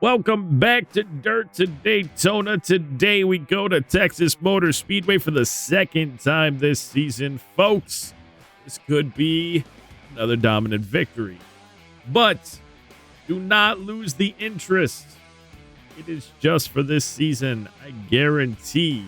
Welcome back to Dirt to Daytona. Today we go to Texas Motor Speedway for the second time this season. Folks, this could be another dominant victory. But do not lose the interest. It is just for this season. I guarantee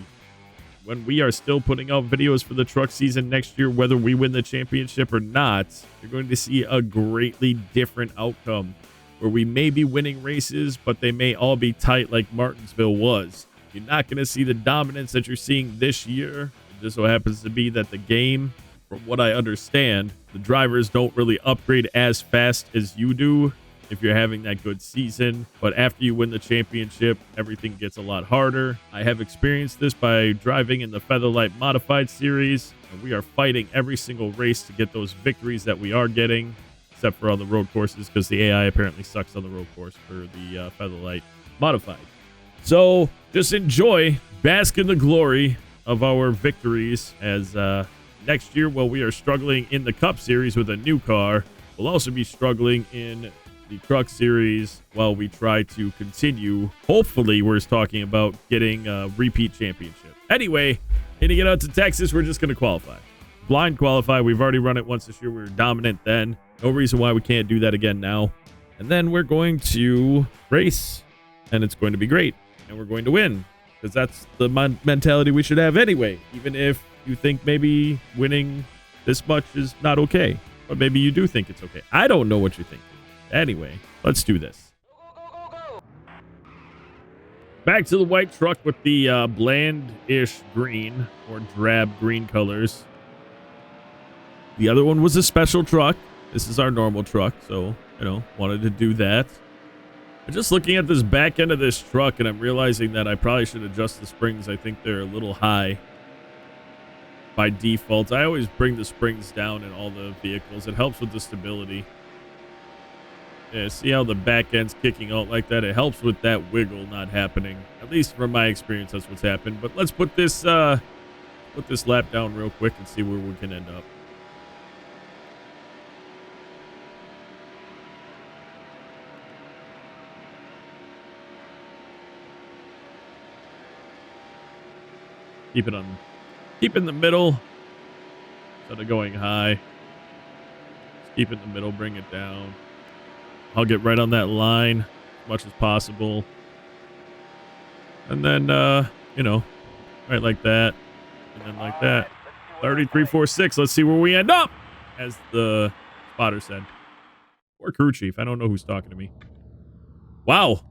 when we are still putting out videos for the truck season next year, whether we win the championship or not, you're going to see a greatly different outcome, where we may be winning races, but they may all be tight like Martinsville was. You're not going to see the dominance that you're seeing this year. It just so happens to be that the game, from what I understand, the drivers don't really upgrade as fast as you do if you're having that good season. But after you win the championship, everything gets a lot harder. I have experienced this by driving in the Featherlight Modified Series, and we are fighting every single race to get those victories that we are getting, except for on the road courses, because the AI apparently sucks on the road course for the Featherlight Modified. So just enjoy, bask in the glory of our victories, as next year, while we are struggling in the Cup Series with a new car, we'll also be struggling in the Truck Series while we try to continue. Hopefully, we're talking about getting a repeat championship. Anyway, to get out to Texas, we're just going to qualify. Blind qualify. We've already run it once this year. We were dominant then. No reason why we can't do that again now. And then we're going to race, and it's going to be great, and we're going to win, because that's the mentality we should have anyway, even if you think maybe winning this much is not okay, but maybe you do think it's okay. I don't know what you think. Anyway, let's do this. Back to the white truck with the bland-ish green or drab green colors. The other one was a special truck. This is our normal truck, so, wanted to do that. I'm just looking at this back end of this truck, and I'm realizing that I probably should adjust the springs. I think they're a little high by default. I always bring the springs down in all the vehicles. It helps with the stability. Yeah, see how the back end's kicking out like that? It helps with that wiggle not happening. At least from my experience, that's what's happened. But let's put this lap down real quick and see where we can end up. Keep in the middle instead of going high. Just keep in the middle, bring it down. I'll get right on that line as much as possible. And then, right like that. And then like that. 33.46. Let's see where we end up, as the spotter said. Or crew chief. I don't know who's talking to me. Wow.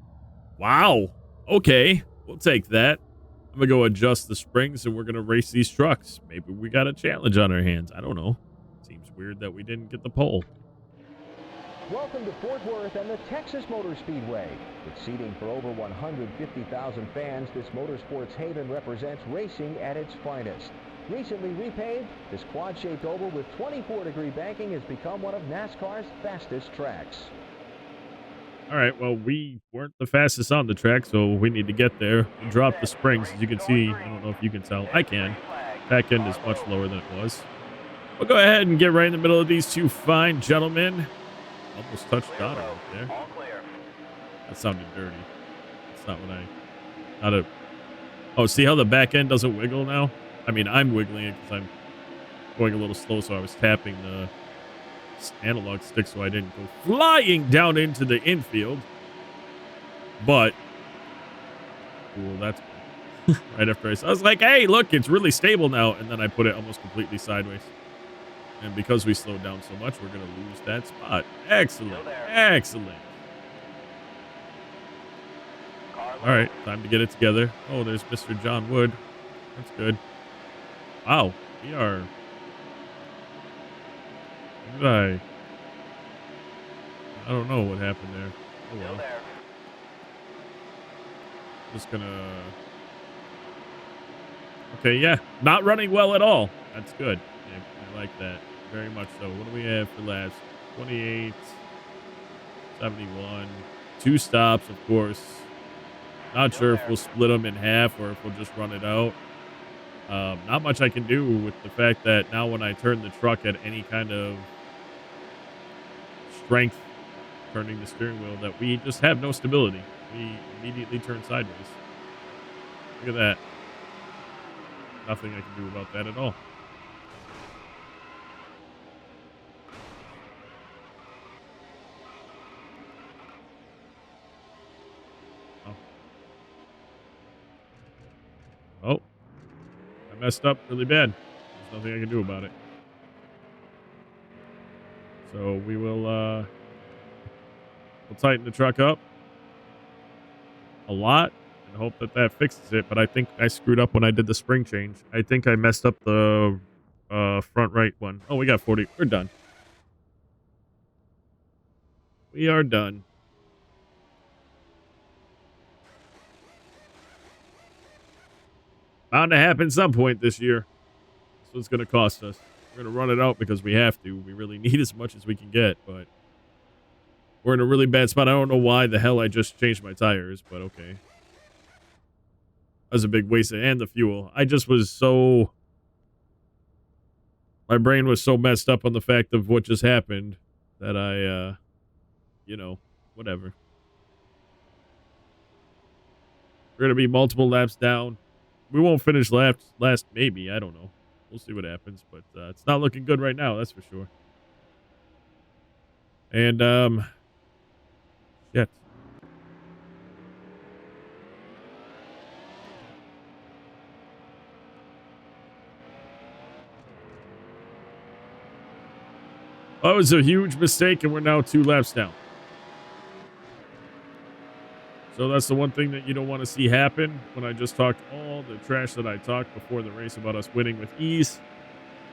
Okay. We'll take that. I'm going to go adjust the springs, and we're going to race these trucks. Maybe we got a challenge on our hands. I don't know. Seems weird that we didn't get the pole. Welcome to Fort Worth and the Texas Motor Speedway. With seating for over 150,000 fans, this motorsports haven represents racing at its finest. Recently repaved, this quad-shaped oval with 24-degree banking has become one of NASCAR's fastest tracks. All right, well, we weren't the fastest on the track, so we need to get there. We dropped the springs, as you can see. I don't know if you can tell. I can. Back end is much lower than it was. We'll go ahead and get right in the middle of these two fine gentlemen. Almost touched Donna right there. That sounded dirty. That's not what Oh, see how the back end doesn't wiggle now? I mean, I'm wiggling it because I'm going a little slow, so I was tapping the analog stick so I didn't go flying down into the infield. But, cool, that's cool. Right after I was like, hey, look, it's really stable now. And then I put it almost completely sideways. And because we slowed down so much, we're going to lose that spot. Excellent. All right, time to get it together. Oh, there's Mr. John Wood. That's good. Wow, we are... I don't know what happened there. Oh, well. Just gonna... Okay, yeah. Not running well at all. That's good. I like that. Very much so. What do we have for last? 28, 71. 2 stops, of course. Not sure if we'll split them in half or if we'll just run it out. Not much I can do with the fact that now when I turn the truck at any kind of strength turning the steering wheel, that we just have no stability. We immediately turned sideways. Look at that. Nothing I can do about that at all. Oh. Oh. I messed up really bad. There's nothing I can do about it. So we'll tighten the truck up a lot and hope that that fixes it. But I think I screwed up when I did the spring change. I think I messed up the front right one. Oh, we got 40. We're done. We are done. Bound to happen some point this year. That's what's going to cost us. We're going to run it out because we have to. We really need as much as we can get, but we're in a really bad spot. I don't know why the hell I just changed my tires, but okay. That was a big waste of, and the fuel. I just was so... My brain was so messed up on the fact of what just happened that I, whatever. We're going to be multiple laps down. We won't finish last, maybe. I don't know. We'll see what happens, but it's not looking good right now, that's for sure. And, shit. That was a huge mistake, and we're now 2 laps down. So that's the one thing that you don't want to see happen. When I just talked all the trash that I talked before the race about us winning with ease,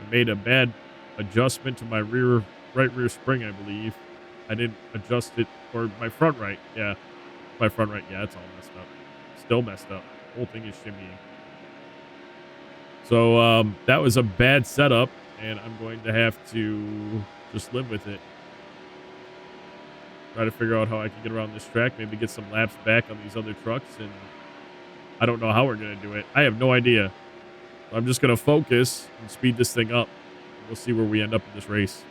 I made a bad adjustment to my right rear spring, I believe. I didn't adjust it, or my front right, yeah. My front right, yeah, it's all messed up. Still messed up. The whole thing is shimmying. So that was a bad setup, and I'm going to have to just live with it. Try to figure out how I can get around this track, maybe get some laps back on these other trucks, and I don't know how we're going to do it. I have no idea. I'm just going to focus and speed this thing up. We'll see where we end up in this race.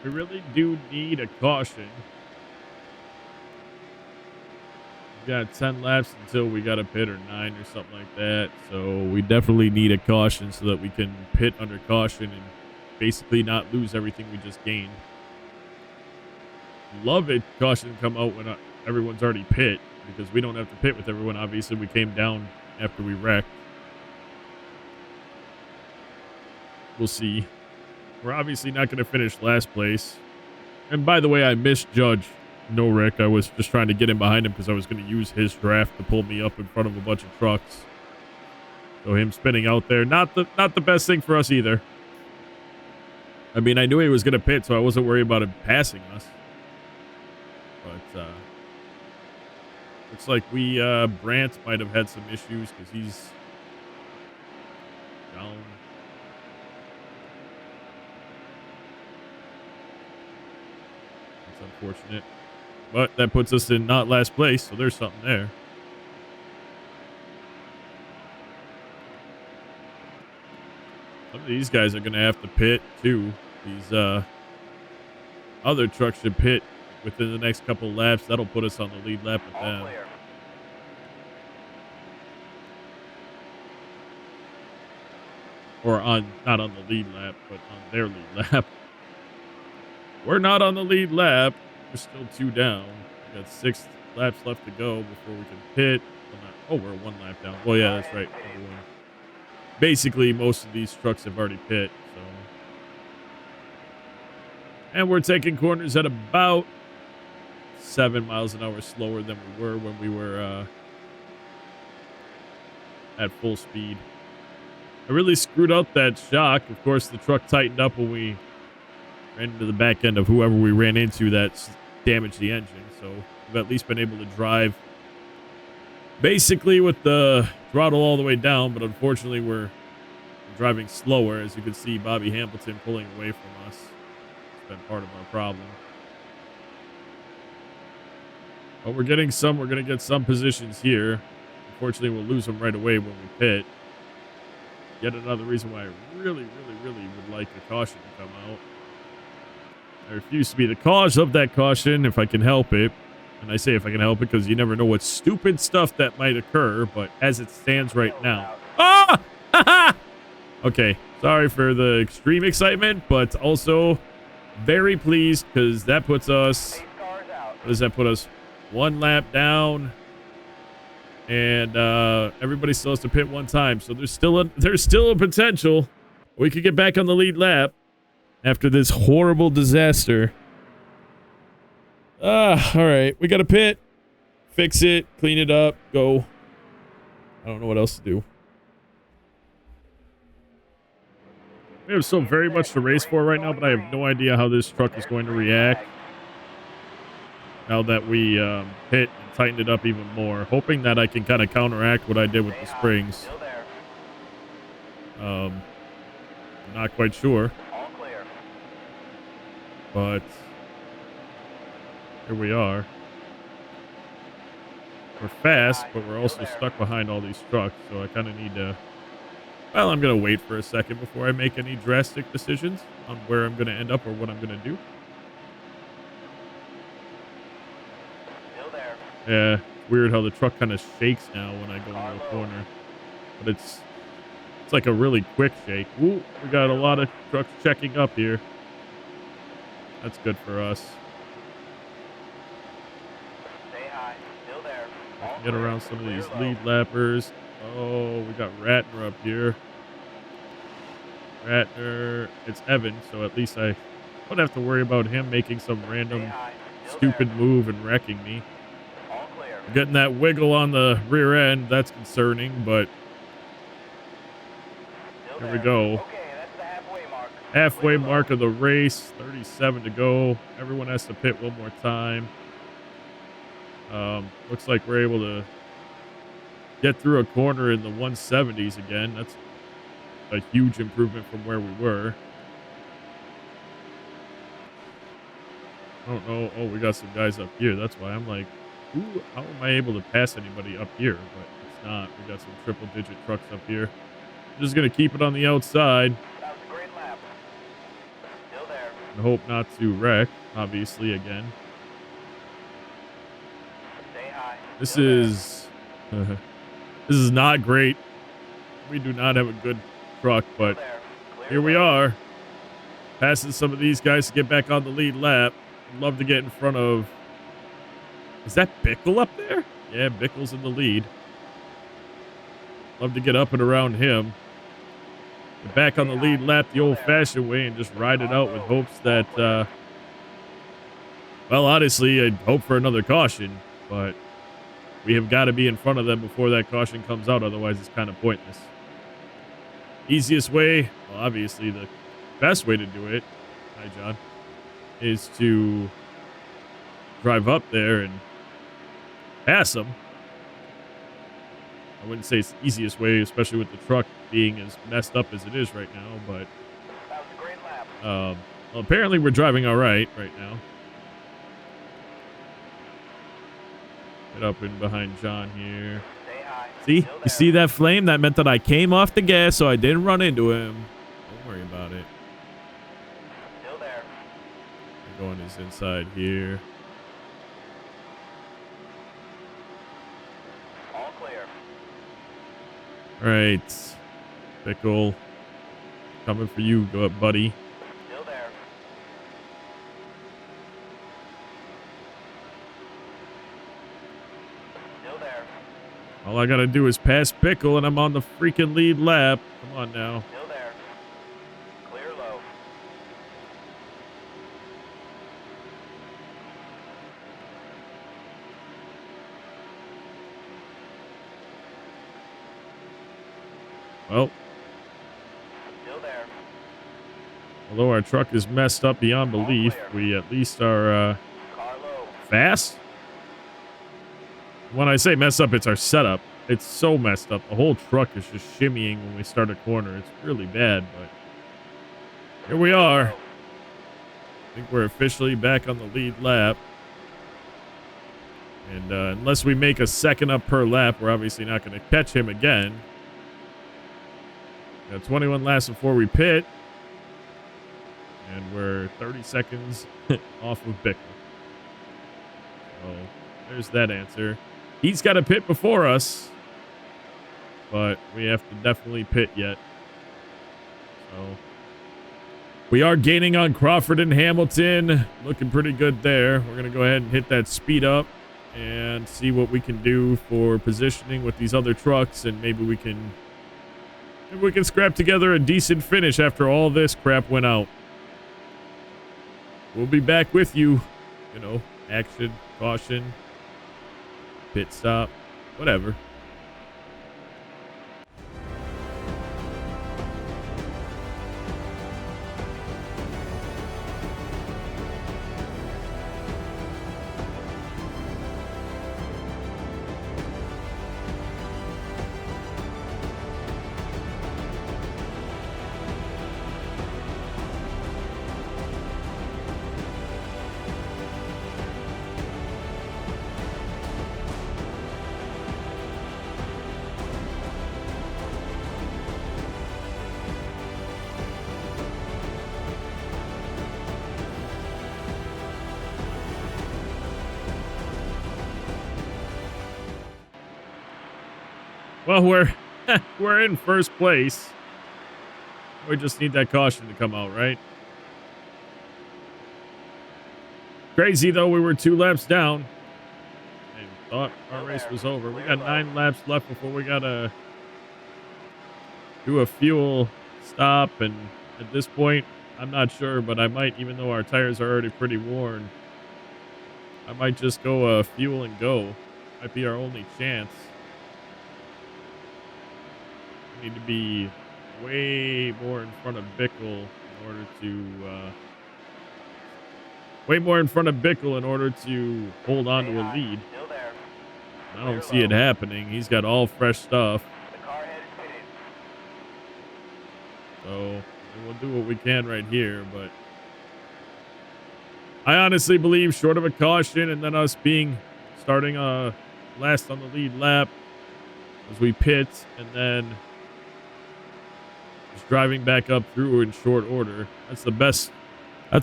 We really do need a caution. We got 10 laps until we got a pit, or 9 or something like that. So we definitely need a caution so that we can pit under caution and basically not lose everything we just gained. Love it, caution come out when everyone's already pit, because we don't have to pit with everyone. Obviously, we came down after we wrecked. We'll see. We're obviously not going to finish last place. And by the way, I misjudged No Rick. I was just trying to get in behind him because I was going to use his draft to pull me up in front of a bunch of trucks. So him spinning out there, not the best thing for us either. I mean, I knew he was going to pit, so I wasn't worried about him passing us. But looks like Brandt might have had some issues because he's down. Unfortunate, but that puts us in not last place, so there's something there. These guys are going to have to pit, too. These other trucks should pit within the next couple laps. That'll put us on the lead lap with them. Or not on the lead lap, but on their lead lap. We're not on the lead lap. We're still 2 down. We got 6 laps left to go before we can pit. We're 1 lap down. Well, yeah, that's right. Basically, most of these trucks have already pit. So, and we're taking corners at about 7 miles an hour slower than we were when we were at full speed. I really screwed up that shock. Of course, the truck tightened up when we ran into the back end of whoever we ran into that damaged the engine. So we've at least been able to drive basically with the throttle all the way down, but unfortunately we're driving slower. As you can see, Bobby Hamilton pulling away from us. It's been part of our problem. But we're going to get some positions here. Unfortunately, we'll lose them right away when we pit. Yet another reason why I really would like a caution to come out. I refuse to be the cause of that caution if I can help it. And I say if I can help it because you never know what stupid stuff that might occur. But as it stands right now. Ah! Okay. Sorry for the extreme excitement, but also very pleased because that puts us... What does that put us? 1 lap down. And everybody still has to pit 1 time. So there's still a potential we could get back on the lead lap after this horrible disaster. All right. We got to pit, fix it, clean it up, go. I don't know what else to do. We have so very much to race for right now, but I have no idea how this truck is going to react now that we hit and tightened it up even more. Hoping that I can kind of counteract what I did with the springs. I'm not quite sure. But here we are. We're fast, but we're also stuck behind all these trucks, so I kind of need to... Well, I'm going to wait for a second before I make any drastic decisions on where I'm going to end up or what I'm going to do. Yeah, weird how the truck kind of shakes now when I go into a corner. But it's like a really quick shake. Ooh, we got a lot of trucks checking up here. That's good for us. Stay high, still there. Get around some of these lead lappers. Oh, we got Ratner up here. Ratner, it's Evan, so at least I don't have to worry about him making some random stupid move and wrecking me. Getting that wiggle on the rear end, that's concerning, but here we go. Okay, that's the halfway mark. Halfway mark of the race, 37 to go. Everyone has to pit 1 more time. Looks like we're able to get through a corner in the 170s again. That's a huge improvement from where we were. I don't know. Oh, we got some guys up here. That's why I'm like, ooh, how am I able to pass anybody up here? But it's not. We got some triple-digit trucks up here. I'm just going to keep it on the outside. That was a great lap. Still there. And hope not to wreck, obviously, again. Stay high. This is... this is not great. We do not have a good truck, but here we are. Passing some of these guys to get back on the lead lap. I'd love to get in front of... Is that Bickle up there? Yeah, Bickle's in the lead. Love to get up and around him. Get back on the lead lap the old-fashioned way and just ride it out with hopes that... well, honestly, I'd hope for another caution, but we have got to be in front of them before that caution comes out, otherwise it's kind of pointless. Easiest way, well, obviously the best way to do it, hi John, is to drive up there and pass them. I wouldn't say it's the easiest way, especially with the truck being as messed up as it is right now, but That was a great lap. well, apparently we're driving all right now. Get up in behind John here. Stay high. See? Still You there. see that flame? That meant that I came off the gas, so I didn't run into him. Don't worry about it. Still there. We're going his inside here. All clear. All right. Pickle. Coming for you. Go up, buddy. Still there. Still there. All I got to do is pass Pickle, and I'm on the freaking lead lap. Come on now. Still there. Clear low. Well, Still there. although our truck is messed up beyond belief, we at least are Car low. fast. When I say messed up, it's our setup. It's so messed up. The whole truck is just shimmying when we start a corner. It's really bad, but here we are. I think we're officially back on the lead lap. And unless we make a second up per lap, we're obviously not going to catch him again. Got 21 laps before we pit. And we're 30 seconds off of Bickle. So there's that answer. He's got to pit before us. But we have to definitely pit yet. So we are gaining on Crawford and Hamilton. Looking pretty good there. We're going to go ahead and hit that speed up and see what we can do for positioning with these other trucks, and maybe we can scrap together a decent finish after all this crap went out. We'll be back with you. You know, action, caution, pit stop, whatever. Well, we're in first place. We just need that caution to come out, right? Crazy, though, we were 2 laps down and thought our race was over. We got 9 laps left before we got to do a fuel stop, and at this point, I'm not sure, but I might, even though our tires are already pretty worn, I might just go fuel and go. Might be our only chance. We need to be way more in front of Bickle in order to hold on to a lead. Still there. I don't see it happening. He's got all fresh stuff. The car head is pitted. So we'll do what we can right here, but I honestly believe, short of a caution and then us starting last on the lead lap as we pit, and then just driving back up through in short order. That's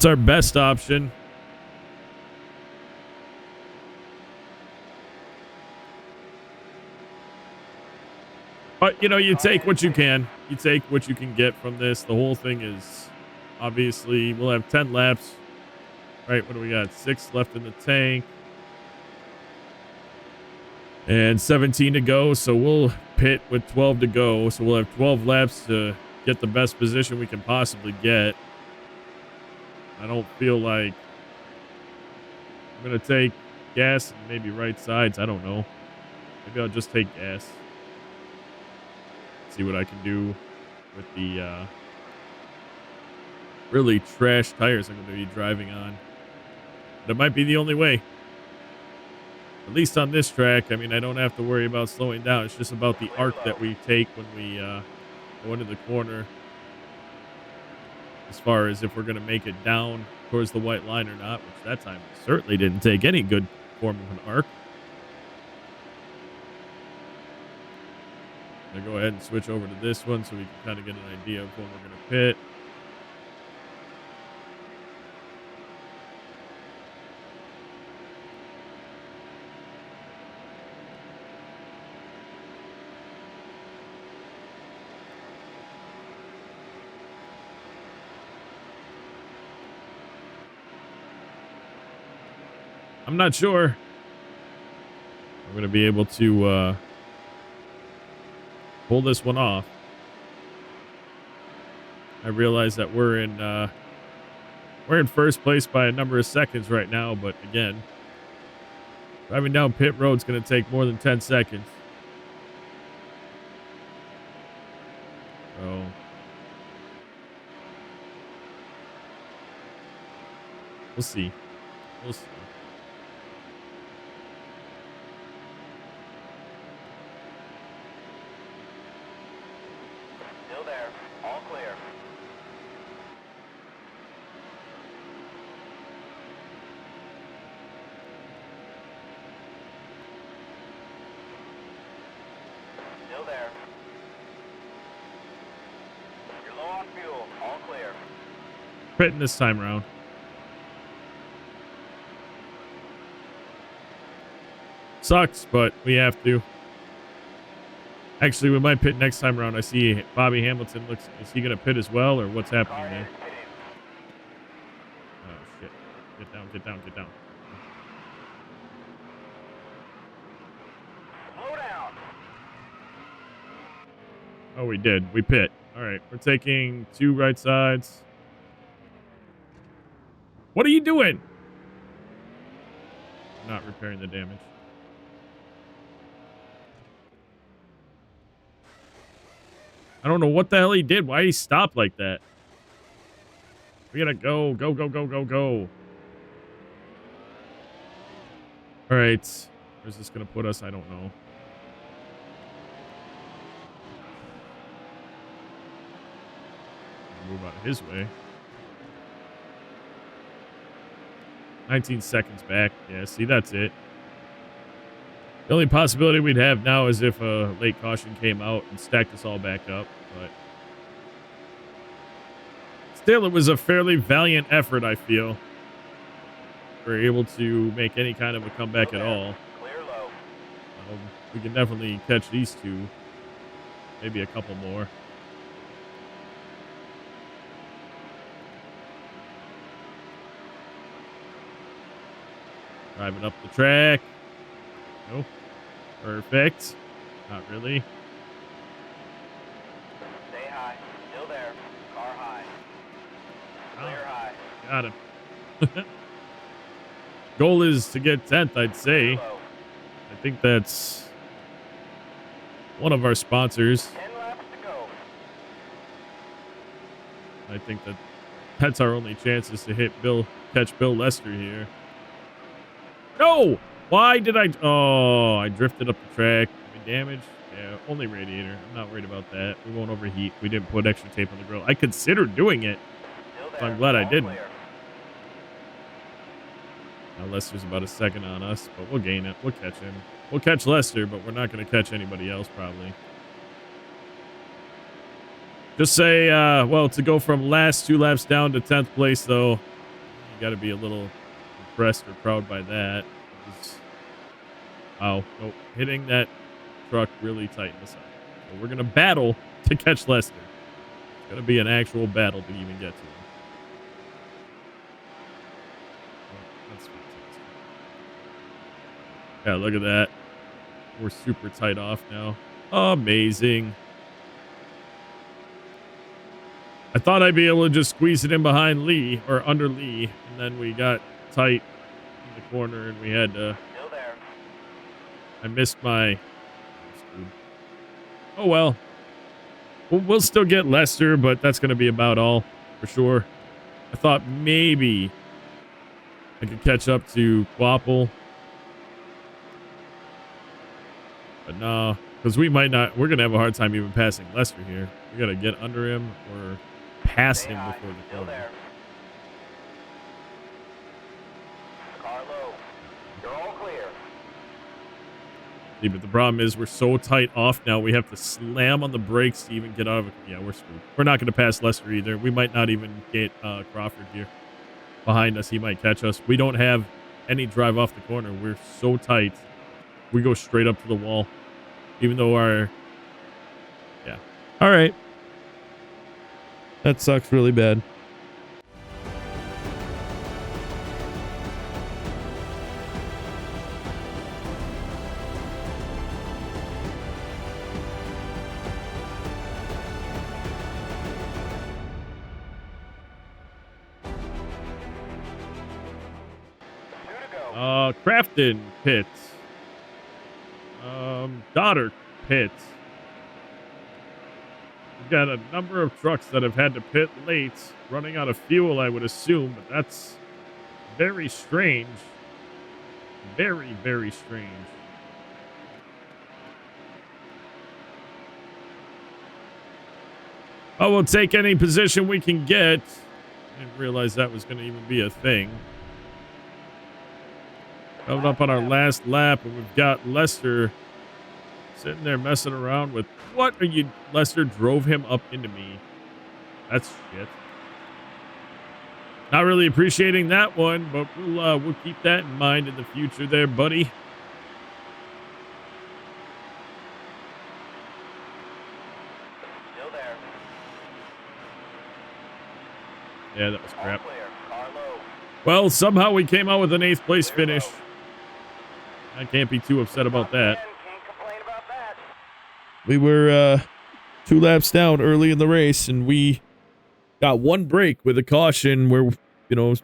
our best option. But, you know, you take what you can. You take what you can get from this. The whole thing is, obviously, we'll have 10 laps. Right, what do we got? 6 left in the tank. And 17 to go, so we'll pit with 12 to go. So we'll have 12 laps to get the best position we can possibly get. I don't feel like I'm going to take gas and maybe right sides. I don't know. Maybe I'll just take gas. See what I can do with the really trash tires I'm going to be driving on. But it might be the only way. At least on this track, I mean, I don't have to worry about slowing down. It's just about the arc that we take when we go into the corner. As far as if we're going to make it down towards the white line or not, which that time certainly didn't take any good form of an arc. I'm going to go ahead and switch over to this one so we can kind of get an idea of when we're going to pit. I'm not sure I'm going to be able to pull this one off. I realize that we're in first place by a number of seconds right now, but again, driving down pit road's going to take more than 10 seconds. So we'll see. We'll see. Still there. All clear. Still there. You're low on fuel. All clear. Pitting this time around. Sucks, but we have to. Actually, we might pit next time around. I see Bobby Hamilton looks. Is he going to pit as well, or what's happening Car there? head is pitted. Oh, shit. Get down, get down, get down. Slow down. Oh, we did. We pit. All right. We're taking 2 right sides. What are you doing? Not repairing the damage. I don't know what the hell he did. Why he stopped like that? We gotta go. Go, go, go, go, go. All right. Where's this gonna put us? I don't know. Move out of his way. 19 seconds back. Yeah, see, that's it. The only possibility we'd have now is if a late caution came out and stacked us all back up, but still, it was a fairly valiant effort, I feel. We're able to make any kind of a comeback at all. Clear low. We can definitely catch these 2. Maybe a couple more. Driving up the track. Nope. Perfect. Not really. Stay high. Still there. Car high. Clear high. Got him. Goal is to get 10th, I'd say. Low. I think that's one of our sponsors. 10 laps to go. I think that's our only chances to catch Bill Lester here. No! Why did I? Oh, I drifted up the track. Damage? Yeah, only radiator. I'm not worried about that. We won't overheat. We didn't put extra tape on the grill. I considered doing it. Still there. So I'm glad I All didn't. clear. Now Lester's about a second on us, but we'll gain it. We'll catch him. We'll catch Lester, but we're not going to catch anybody else probably. Just say, well, to go from last 2 laps down to 10th place, though, you got to be a little impressed or proud by that. Wow, nope. Hitting that truck really tightened us up. So we're going to battle to catch Lester. It's going to be an actual battle to even get to him. Oh, that's fantastic. Yeah, look at that. We're super tight off now. Amazing. I thought I'd be able to just squeeze it in behind Lee, or under Lee, and then we got tight in the corner and we had to... Still there. I missed my... Oh, well. We'll still get Lester, but that's going to be about all, for sure. I thought maybe I could catch up to Quapple. But no, because we might not... We're going to have a hard time even passing Lester here. We got to get under him or pass Stay him high. before the Still corner. there. Car low. You're all clear. See, but the problem is we're so tight off now, we have to slam on the brakes to even get out of it. Yeah, we're screwed. We're not going to pass Lester either. We might not even get Crawford here. Behind us, he might catch us. We don't have any drive off the corner. We're so tight. We go straight up to the wall. Even though our... Yeah. All right. That sucks really bad. Crafton pits. Daughter pits. We've got a number of trucks that have had to pit late, running out of fuel, I would assume, but that's very strange. Very, very strange. Oh, we'll take any position we can get. I didn't realize that was going to even be a thing. Coming up on our last lap, and we've got Lester sitting there messing around with... What are you... Lester drove him up into me. That's shit. Not really appreciating that one, but we'll keep that in mind in the future there, buddy. Still there. Yeah, that was All crap. clear. Car low. Well, somehow we came out with an 8th place finish. I can't be too upset about that. Can't complain about that. We were 2 laps down early in the race, and we got one break with a caution where, you know,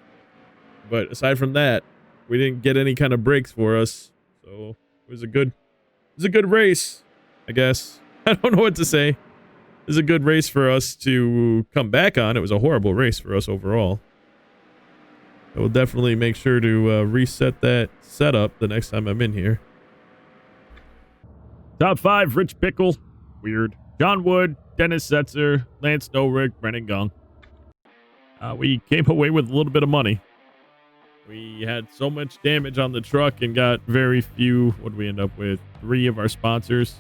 but aside from that, we didn't get any kind of breaks for us. So it was a good race, I guess. I don't know what to say. It was a good race for us to come back on. It was a horrible race for us overall. I will definitely make sure to reset that setup the next time I'm in here. Top 5, Rich Pickle. Weird. John Wood, Dennis Setzer, Lance Norick, Brennan Gong. We came away with a little bit of money. We had so much damage on the truck and got very few. What did we end up with? 3 of our sponsors.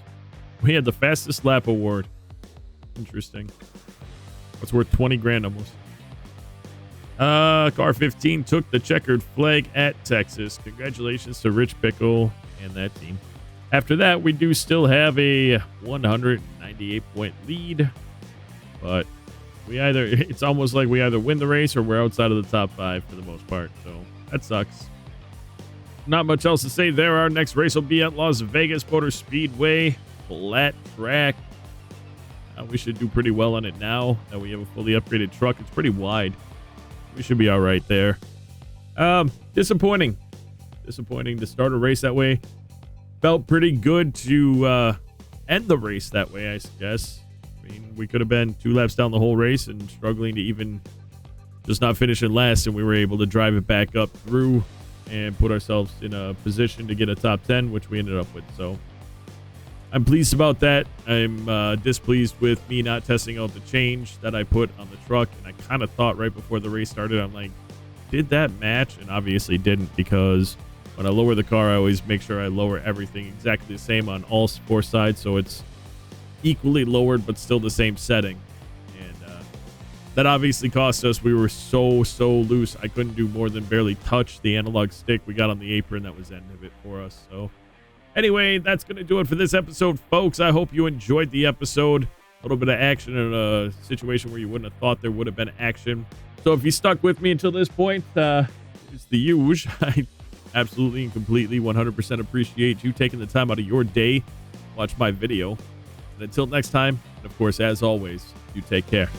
We had the fastest lap award. Interesting. That's worth 20 grand almost. Car 15 took the checkered flag at Texas. Congratulations to Rich Pickle and that team. After that, we do still have a 198-point lead, but it's almost like we either win the race or we're outside of the top 5 for the most part, so that sucks. Not much else to say there. Our next race will be at Las Vegas Motor Speedway, flat track. We should do pretty well on it now that we have a fully upgraded truck. It's pretty wide. We should be all right there. Disappointing to start a race that way. Felt pretty good to end the race that way, I guess. I mean, we could have been 2 laps down the whole race and struggling to even just not finish in last, and we were able to drive it back up through and put ourselves in a position to get a top 10, which we ended up with. So I'm pleased about that. I'm displeased with me not testing out the change that I put on the truck, and I kind of thought right before the race started, I'm like, did that match? And obviously didn't, because when I lower the car, I always make sure I lower everything exactly the same on all 4 sides, so it's equally lowered but still the same setting. And that obviously cost us. We were so loose, I couldn't do more than barely touch the analog stick we got on the apron. That was the end of it for us. So anyway, that's going to do it for this episode, folks. I hope you enjoyed the episode. A little bit of action in a situation where you wouldn't have thought there would have been action. So if you stuck with me until this point, it's the huge. I absolutely and completely 100% appreciate you taking the time out of your day to watch my video. And until next time, and of course, as always, you take care.